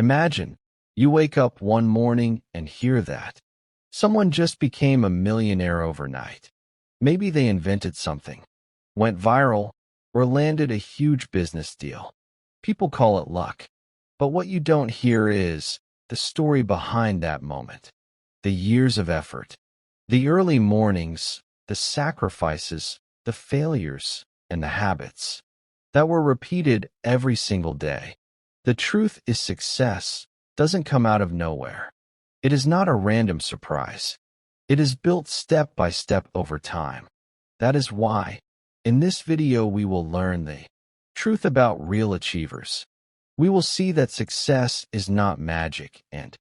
Imagine you wake up one morning and hear that someone just became a millionaire overnight. Maybe they invented something, went viral, or landed a huge business deal. People call it luck. But what you don't hear is the story behind that moment. The years of effort, the early mornings, the sacrifices, the failures, and the habits that were repeated every single day. The truth is success doesn't come out of nowhere. It is not a random surprise. It is built step by step over time. That is why, in this video, we will learn the truth about real achievers. We will see that success is not magic, and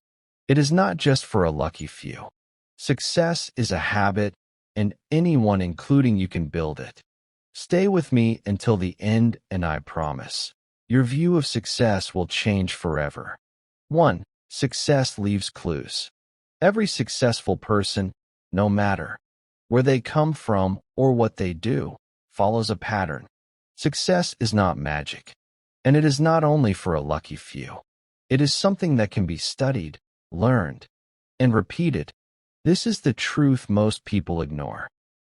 it is not just for a lucky few. Success is a habit, and anyone, including you, can build it. Stay with me until the end, and I promise, your view of success will change forever. 1. Success leaves clues. Every successful person, no matter where they come from or what they do, follows a pattern. Success is not magic, and it is not only for a lucky few. It is something that can be studied, learned, and repeated. This is the truth most people ignore.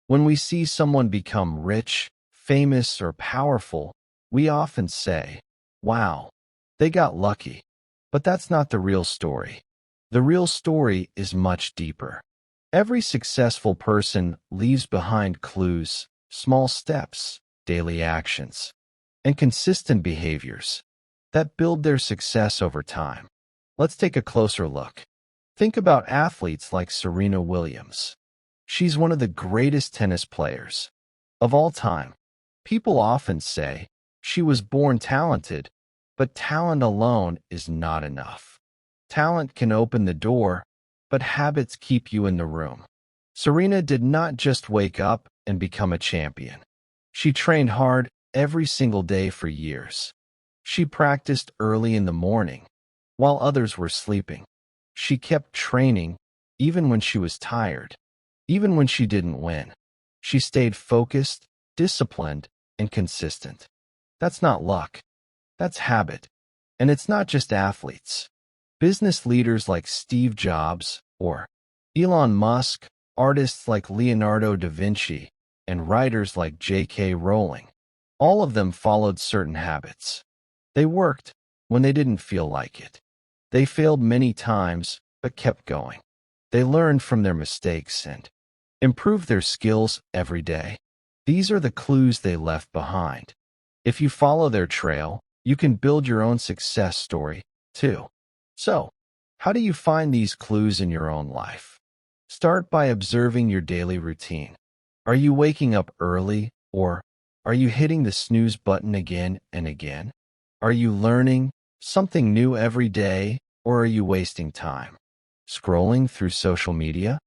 When we see someone become rich, famous, or powerful, we often say, "Wow, they got lucky." But that's not the real story. The real story is much deeper. Every successful person leaves behind clues, small steps, daily actions, and consistent behaviors that build their success over time. Let's take a closer look. Think about athletes like Serena Williams. She's one of the greatest tennis players of all time. People often say she was born talented, but talent alone is not enough. Talent can open the door, but habits keep you in the room. Serena did not just wake up and become a champion. She trained hard every single day for years. She practiced early in the morning, while others were sleeping. She kept training, even when she was tired, even when she didn't win. She stayed focused, disciplined, and consistent. That's not luck. That's habit. And it's not just athletes. Business leaders like Steve Jobs or Elon Musk, artists like Leonardo da Vinci, and writers like J.K. Rowling, all of them followed certain habits. They worked when they didn't feel like it. They failed many times, but kept going. They learned from their mistakes and improved their skills every day. These are the clues they left behind. If you follow their trail, you can build your own success story, too. So, how do you find these clues in your own life? Start by observing your daily routine. Are you waking up early, or are you hitting the snooze button again and again? Are you learning something new every day, or are you wasting time scrolling through social media?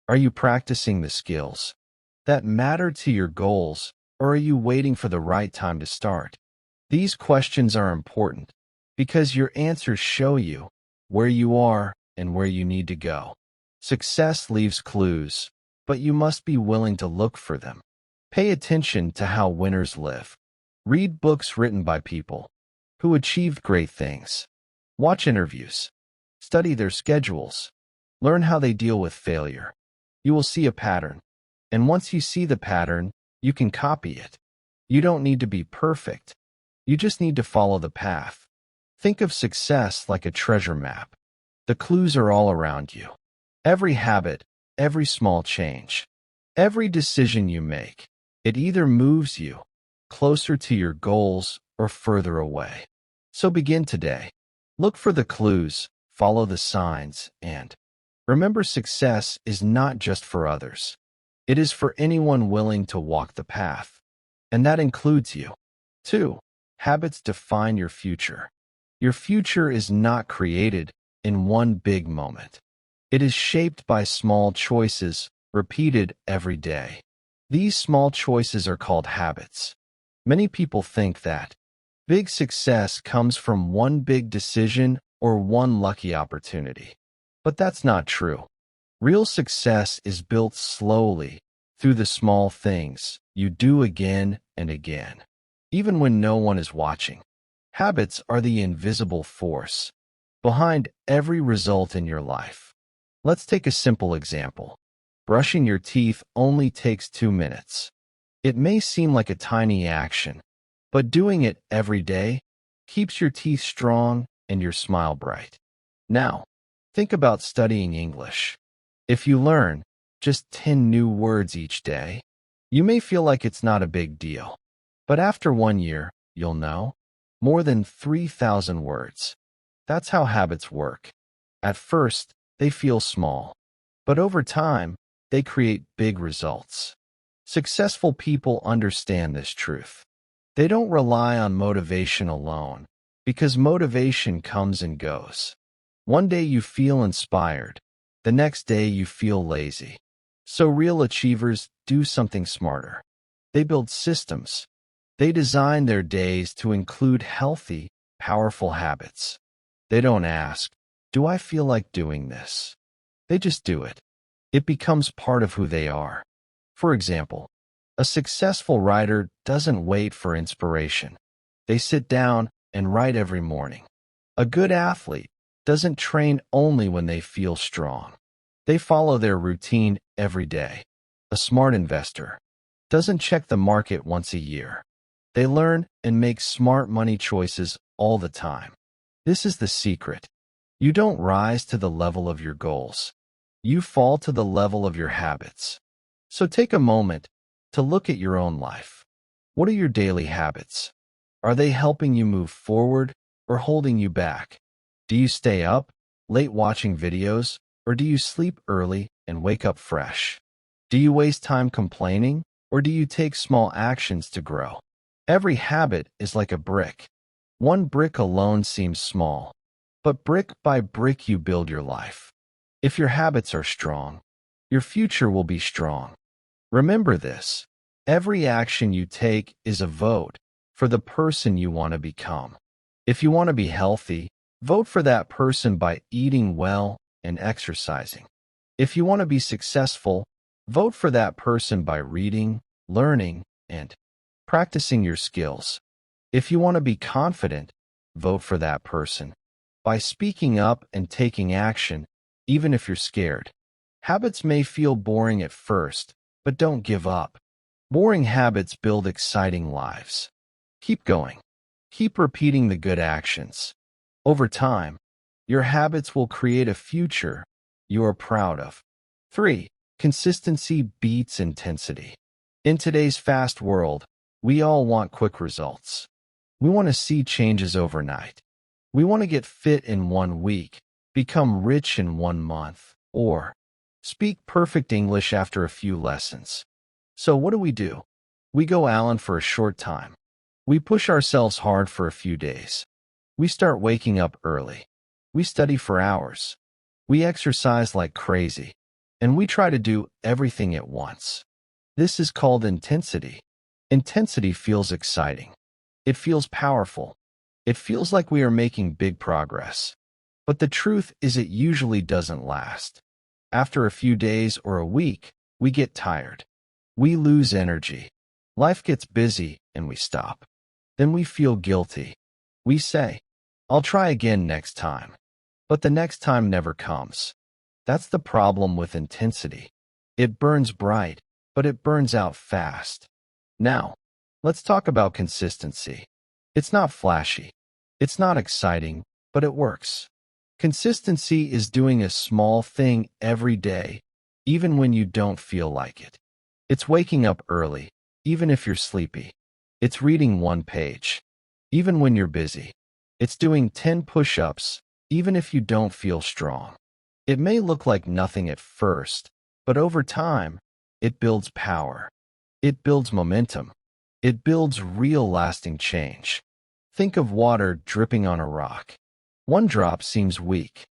Are you practicing the skills that matter to your goals, or are you waiting for the right time to start? These questions are important because your answers show you where you are and where you need to go. Success leaves clues, but you must be willing to look for them. Pay attention to how winners live. Read books written by people who achieved great things. Watch interviews. Study their schedules. Learn how they deal with failure. You will see a pattern. And once you see the pattern, you can copy it. You don't need to be perfect. You just need to follow the path. Think of success like a treasure map. The clues are all around you. Every habit, every small change, every decision you make, it either moves you closer to your goals or further away. So begin today. Look for the clues, follow the signs, and remember, success is not just for others. It is for anyone willing to walk the path. And that includes you. 2. Habits define your future. Your future is not created in one big moment. It is shaped by small choices repeated every day. These small choices are called habits. Many people think that big success comes from one big decision or one lucky opportunity. But that's not true. Real success is built slowly through the small things you do again and again, even when no one is watching. Habits are the invisible force behind every result in your life. Let's take a simple example. Brushing your teeth only takes 2 minutes. It may seem like a tiny action, but doing it every day keeps your teeth strong and your smile bright. Now, think about studying English. If you learn just 10 new words each day, you may feel like it's not a big deal. But after 1 year, you'll know more than 3,000 words. That's how habits work. At first, they feel small, but over time, they create big results. Successful people understand this truth. They don't rely on motivation alone, because motivation comes and goes. One day you feel inspired, the next day you feel lazy. So real achievers do something smarter. They build systems. They design their days to include healthy, powerful habits. They don't ask, "Do I feel like doing this?" They just do it. It becomes part of who they are. For example, a successful writer doesn't wait for inspiration. They sit down and write every morning. A good athlete doesn't train only when they feel strong. They follow their routine every day. A smart investor doesn't check the market once a year. They learn and make smart money choices all the time. This is the secret. You don't rise to the level of your goals. You fall to the level of your habits. So take a moment to look at your own life. What are your daily habits? Are they helping you move forward or holding you back? Do you stay up late watching videos, or do you sleep early and wake up fresh? Do you waste time complaining, or do you take small actions to grow? Every habit is like a brick. One brick alone seems small, but brick by brick you build your life. If your habits are strong, your future will be strong. Remember this. Every action you take is a vote for the person you want to become. If you want to be healthy, vote for that person by eating well and exercising. If you want to be successful, vote for that person by reading, learning, and practicing your skills. If you want to be confident, vote for that person by speaking up and taking action, even if you're scared. Habits may feel boring at first, but don't give up. Boring habits build exciting lives. Keep going. Keep repeating the good actions. Over time, your habits will create a future you are proud of. 3. Consistency beats intensity. In today's fast world, we all want quick results. We want to see changes overnight. We want to get fit in 1 week, become rich in 1 month, or speak perfect English after a few lessons. So what do? We go Allen for a short time. We push ourselves hard for a few days. We start waking up early. We study for hours. We exercise like crazy. And we try to do everything at once. This is called intensity. Intensity feels exciting. It feels powerful. It feels like we are making big progress. But the truth is it usually doesn't last. After a few days or a week, we get tired. We lose energy. Life gets busy and we stop. Then we feel guilty. We say, "I'll try again next time." But the next time never comes. That's the problem with intensity. It burns bright, but it burns out fast. Now, let's talk about consistency. It's not flashy. It's not exciting, but it works. Consistency is doing a small thing every day, even when you don't feel like it. It's waking up early, even if you're sleepy. It's reading 1 page, even when you're busy. It's doing 10 push-ups, even if you don't feel strong. It may look like nothing at first, but over time, it builds power. It builds momentum. It builds real lasting change. Think of water dripping on a rock. 1 drop seems weak,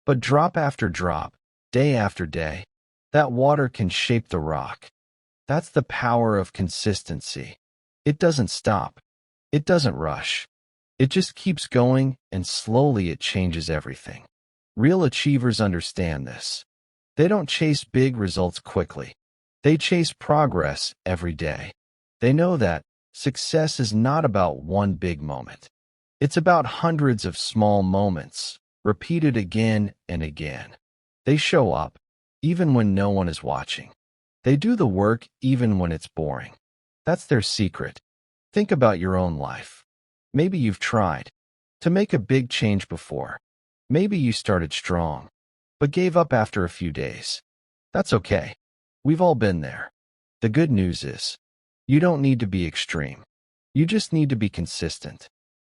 but drop after drop, day after day, that water can shape the rock. That's the power of consistency. It doesn't stop. It doesn't rush. It just keeps going, and slowly it changes everything. Real achievers understand this. They don't chase big results quickly. They chase progress every day. They know that success is not about one big moment. It's about hundreds of small moments, Repeat it again and again. They show up, even when no one is watching. They do the work even when it's boring. That's their secret. Think about your own life. Maybe you've tried to make a big change before. Maybe you started strong, but gave up after a few days. That's okay. We've all been there. The good news is, you don't need to be extreme. You just need to be consistent.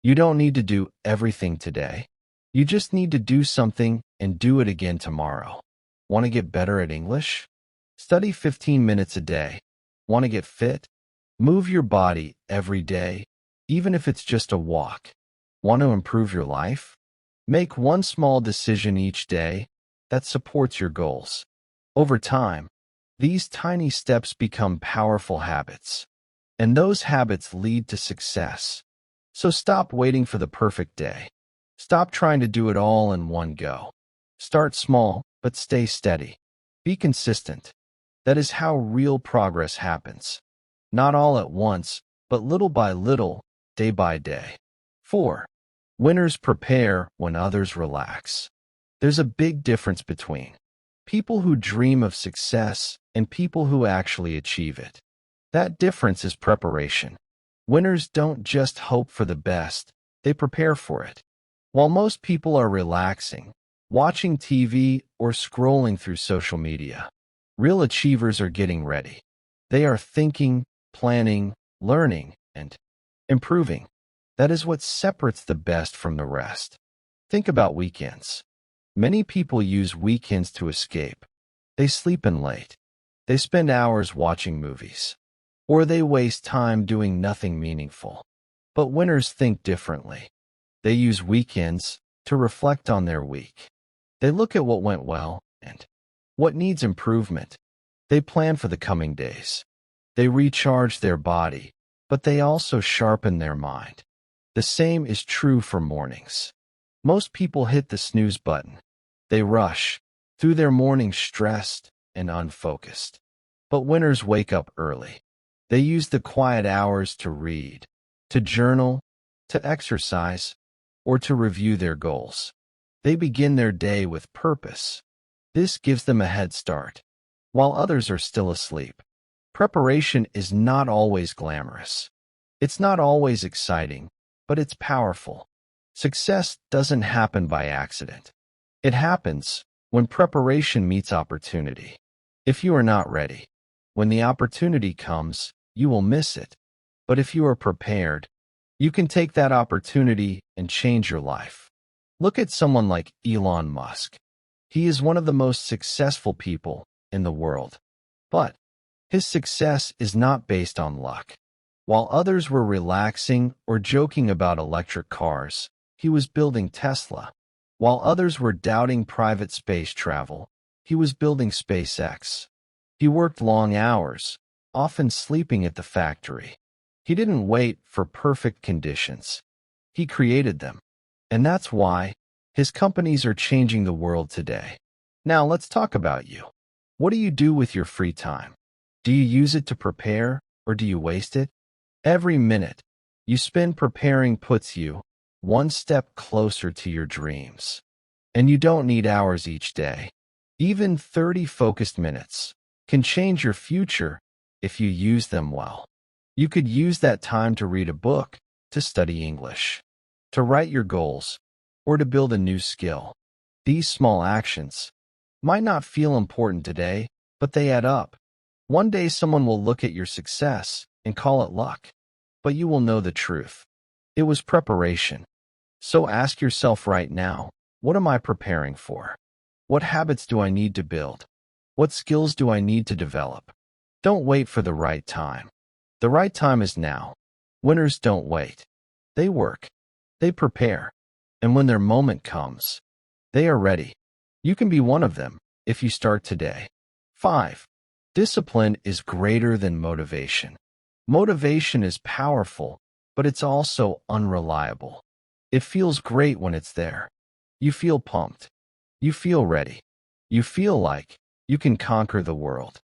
You don't need to do everything today. You just need to do something and do it again tomorrow. Want to get better at English? Study 15 minutes a day. Want to get fit? Move your body every day, even if it's just a walk. Want to improve your life? Make one small decision each day that supports your goals. Over time, these tiny steps become powerful habits, and those habits lead to success. So stop waiting for the perfect day. Stop trying to do it all in one go. Start small, but stay steady. Be consistent. That is how real progress happens. Not all at once, but little by little, day by day. 4. Winners prepare when others relax. There's a big difference between people who dream of success and people who actually achieve it. That difference is preparation. Winners don't just hope for the best, they prepare for it. While most people are relaxing, watching TV, or scrolling through social media, real achievers are getting ready. They are thinking, planning, learning, and improving. That is what separates the best from the rest. Think about weekends. Many people use weekends to escape. They sleep in late. They spend hours watching movies. Or they waste time doing nothing meaningful. But winners think differently. They use weekends to reflect on their week. They look at what went well and what needs improvement. They plan for the coming days. They recharge their body, but they also sharpen their mind. The same is true for mornings. Most people hit the snooze button. They rush through their mornings stressed and unfocused. But winners wake up early. They use the quiet hours to read, to journal, to exercise, or to review their goals. They begin their day with purpose. This gives them a head start, while others are still asleep. Preparation is not always glamorous. It's not always exciting, but it's powerful. Success doesn't happen by accident. It happens when preparation meets opportunity. If you are not ready, when the opportunity comes, you will miss it. But if you are prepared, you can take that opportunity and change your life. Look at someone like Elon Musk. He is one of the most successful people in the world. But his success is not based on luck. While others were relaxing or joking about electric cars, he was building Tesla. While others were doubting private space travel, he was building SpaceX. He worked long hours, often sleeping at the factory. He didn't wait for perfect conditions. He created them. And that's why his companies are changing the world today. Now let's talk about you. What do you do with your free time? Do you use it to prepare, or do you waste it? Every minute you spend preparing puts you one step closer to your dreams. And you don't need hours each day. Even 30 focused minutes can change your future if you use them well. You could use that time to read a book, to study English, to write your goals, or to build a new skill. These small actions might not feel important today, but they add up. One day someone will look at your success and call it luck, but you will know the truth. It was preparation. So ask yourself right now, what am I preparing for? What habits do I need to build? What skills do I need to develop? Don't wait for the right time. The right time is now. Winners don't wait. They work. They prepare. And when their moment comes, they are ready. You can be one of them if you start today. 5. Discipline is greater than motivation. Motivation is powerful, but it's also unreliable. It feels great when it's there. You feel pumped. You feel ready. You feel like you can conquer the world.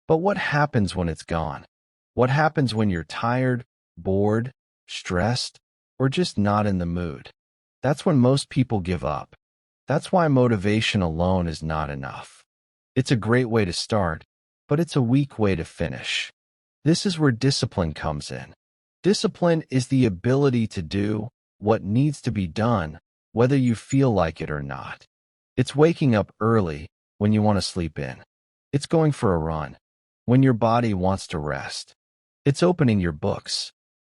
But what happens when it's gone? What happens when you're tired, bored, stressed, or just not in the mood? That's when most people give up. That's why motivation alone is not enough. It's a great way to start, but it's a weak way to finish. This is where discipline comes in. Discipline is the ability to do what needs to be done, whether you feel like it or not. It's waking up early when you want to sleep in. It's going for a run when your body wants to rest. It's opening your books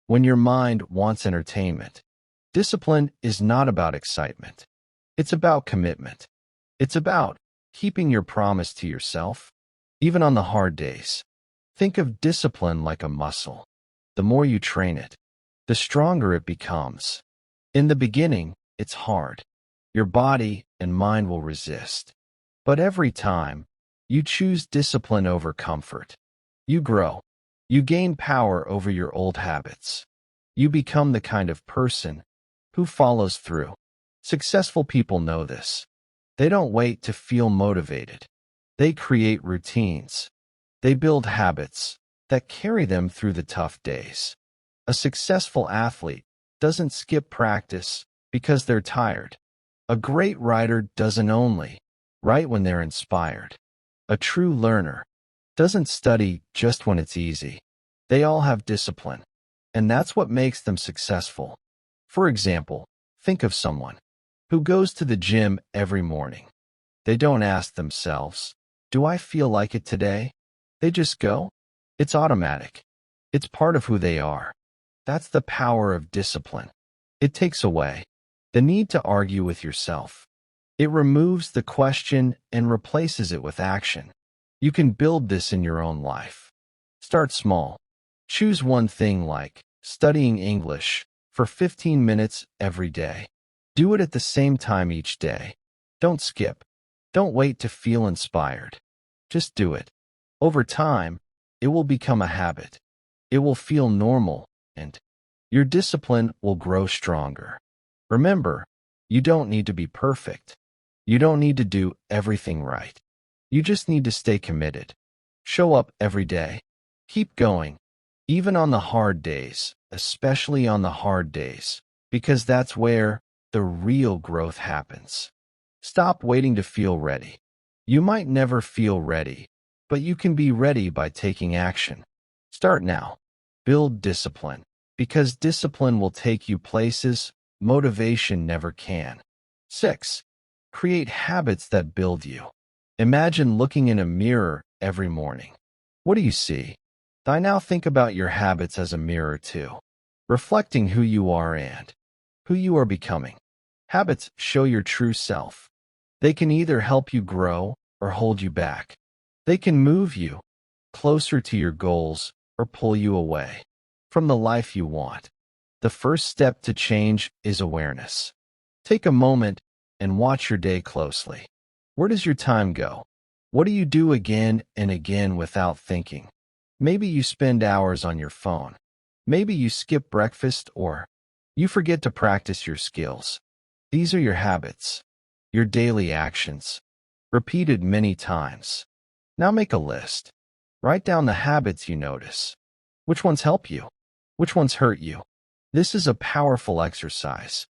when your mind wants entertainment. Discipline is not about excitement. It's about commitment. It's about keeping your promise to yourself, even on the hard days. Think of discipline like a muscle. The more you train it, the stronger it becomes. In the beginning, it's hard. Your body and mind will resist. But every time you choose discipline over comfort, you grow. You gain power over your old habits. You become the kind of person who follows through. Successful people know this. They don't wait to feel motivated. They create routines. They build habits that carry them through the tough days. A successful athlete doesn't skip practice because they're tired. A great writer doesn't only write when they're inspired. A true learner doesn't study just when it's easy. They all have discipline, and that's what makes them successful. For example, think of someone who goes to the gym every morning. They don't ask themselves, "Do I feel like it today?" They just go. It's automatic. It's part of who they are. That's the power of discipline. It takes away the need to argue with yourself. It removes the question and replaces it with action. You can build this in your own life. Start small. Choose one thing like studying English for 15 minutes every day. Do it at the same time each day. Don't skip. Don't wait to feel inspired. Just do it. Over time, it will become a habit. It will feel normal, and your discipline will grow stronger. Remember, you don't need to be perfect. You don't need to do everything right. You just need to stay committed. Show up every day. Keep going, even on the hard days, especially on the hard days, because that's where the real growth happens. Stop waiting to feel ready. You might never feel ready, but you can be ready by taking action. Start now. Build discipline, because discipline will take you places motivation never can. 6. Create habits that build you. Imagine looking in a mirror every morning. What do you see? I now think about your habits as a mirror too, reflecting who you are and who you are becoming. Habits show your true self. They can either help you grow or hold you back. They can move you closer to your goals or pull you away from the life you want. The first step to change is awareness. Take a moment and watch your day closely. Where does your time go? What do you do again and again without thinking? Maybe you spend hours on your phone. Maybe you skip breakfast or you forget to practice your skills. These are your habits, your daily actions, repeated many times. Now make a list. Write down the habits you notice. Which ones help you? Which ones hurt you? This is a powerful exercise.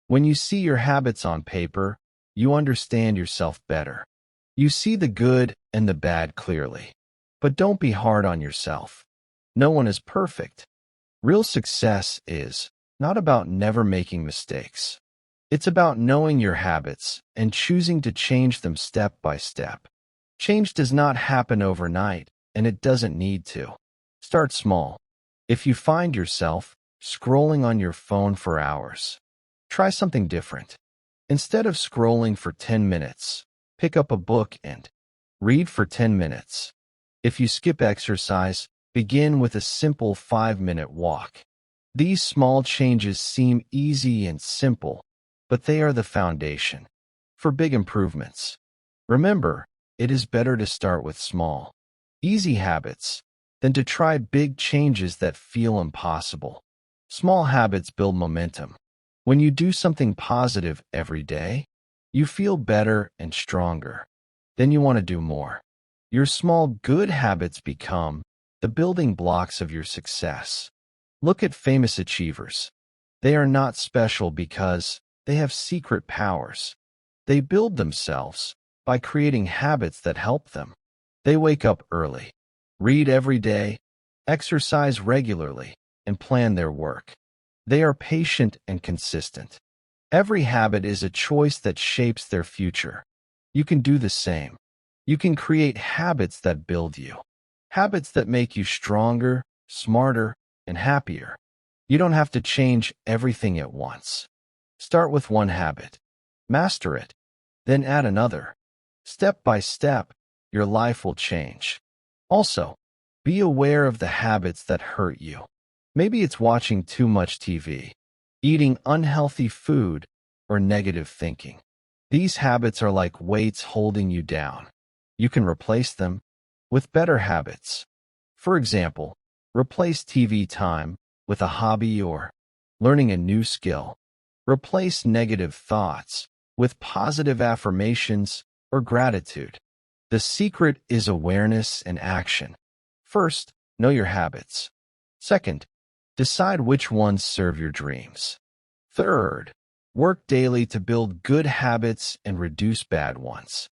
When you see your habits on paper, you understand yourself better. You see the good and the bad clearly. But don't be hard on yourself. No one is perfect. Real success is not about never making mistakes. It's about knowing your habits and choosing to change them step by step. Change does not happen overnight, and it doesn't need to. Start small. If you find yourself scrolling on your phone for hours, try something different. Instead of scrolling for 10 minutes, pick up a book and read for 10 minutes. If you skip exercise, begin with a simple 5-minute walk. These small changes seem easy and simple, but they are the foundation for big improvements. Remember, it is better to start with small, easy habits than to try big changes that feel impossible. Small habits build momentum. When you do something positive every day, you feel better and stronger. Then you want to do more. Your small good habits become the building blocks of your success. Look at famous achievers. They are not special because they have secret powers. They build themselves by creating habits that help them. They wake up early, read every day, exercise regularly, and plan their work. They are patient and consistent. Every habit is a choice that shapes their future. You can do the same. You can create habits that build you. Habits that make you stronger, smarter, and happier. You don't have to change everything at once. Start with one habit. Master it. Then add another. Step by step, your life will change. Also, be aware of the habits that hurt you. Maybe it's watching too much TV, eating unhealthy food, or negative thinking. These habits are like weights holding you down. You can replace them with better habits. For example, replace TV time with a hobby or learning a new skill. Replace negative thoughts with positive affirmations or gratitude. The secret is awareness and action. First, know your habits. Second, decide which ones serve your dreams. Third, work daily to build good habits and reduce bad ones.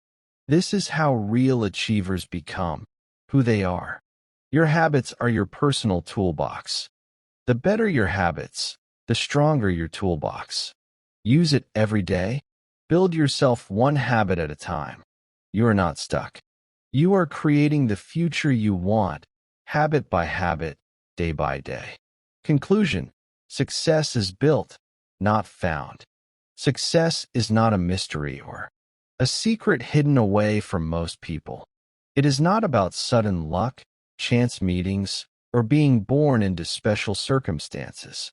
This is how real achievers become who they are. Your habits are your personal toolbox. The better your habits, the stronger your toolbox. Use it every day. Build yourself one habit at a time. You are not stuck. You are creating the future you want, habit by habit, day by day. Conclusion: success is built, not found. Success is not a mystery or a secret hidden away from most people. It is not about sudden luck, chance meetings, or being born into special circumstances.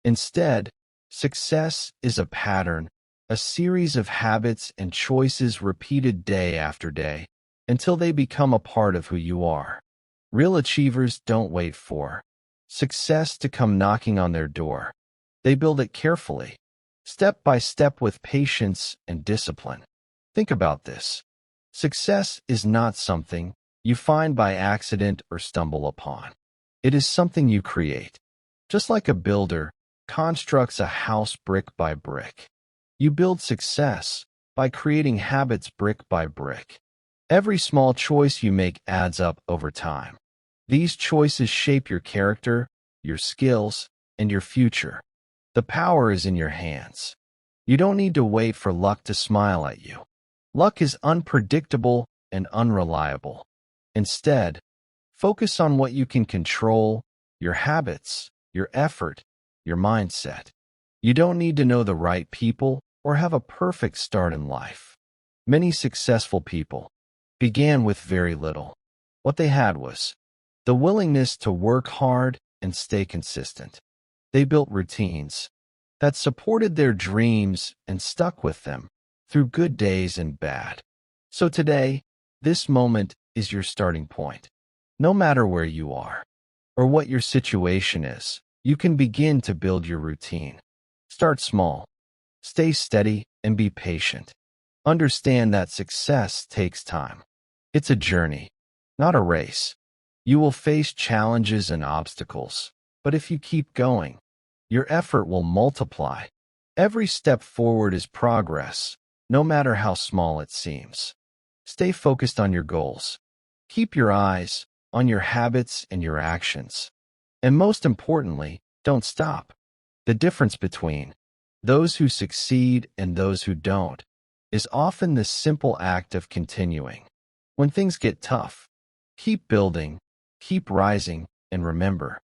Instead, success is a pattern, a series of habits and choices repeated day after day until they become a part of who you are. Real achievers don't wait for success to come knocking on their door. They build it carefully, step by step with patience and discipline. Think about this. Success is not something you find by accident or stumble upon. It is something you create. Just like a builder constructs a house brick by brick. You build success by creating habits brick by brick. Every small choice you make adds up over time. These choices shape your character, your skills, and your future. The power is in your hands. You don't need to wait for luck to smile at you. Luck is unpredictable and unreliable. Instead, focus on what you can control: your habits, your effort, your mindset. You don't need to know the right people or have a perfect start in life. Many successful people began with very little. What they had was the willingness to work hard and stay consistent. They built routines that supported their dreams and stuck with them through good days and bad. So today, this moment is your starting point. No matter where you are or what your situation is, you can begin to build your routine. Start small, stay steady, and be patient. Understand that success takes time. It's a journey, not a race. You will face challenges and obstacles, but if you keep going, your effort will multiply. Every step forward is progress, no matter how small it seems. Stay focused on your goals. Keep your eyes on your habits and your actions. And most importantly, don't stop. The difference between those who succeed and those who don't is often the simple act of continuing. When things get tough, keep building, keep rising, and remember,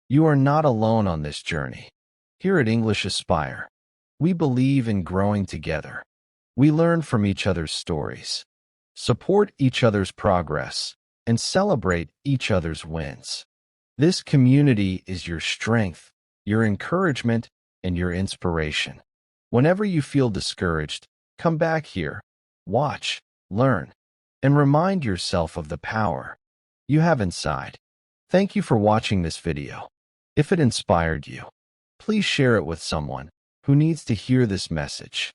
you are not alone on this journey. Here at English Aspire, we believe in growing together. We learn from each other's stories, support each other's progress, and celebrate each other's wins. This community is your strength, your encouragement, and your inspiration. Whenever you feel discouraged, come back here, watch, learn, and remind yourself of the power you have inside. Thank you for watching this video. If it inspired you, please share it with someone who needs to hear this message.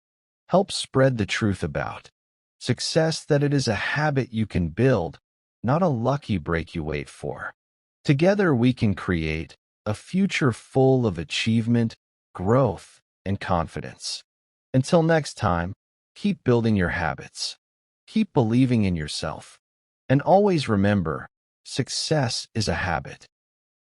Help spread the truth about success, that it is a habit you can build, not a lucky break you wait for. Together we can create a future full of achievement, growth, and confidence. Until next time, Keep building your habits. Keep believing in yourself. And always remember, success is a habit.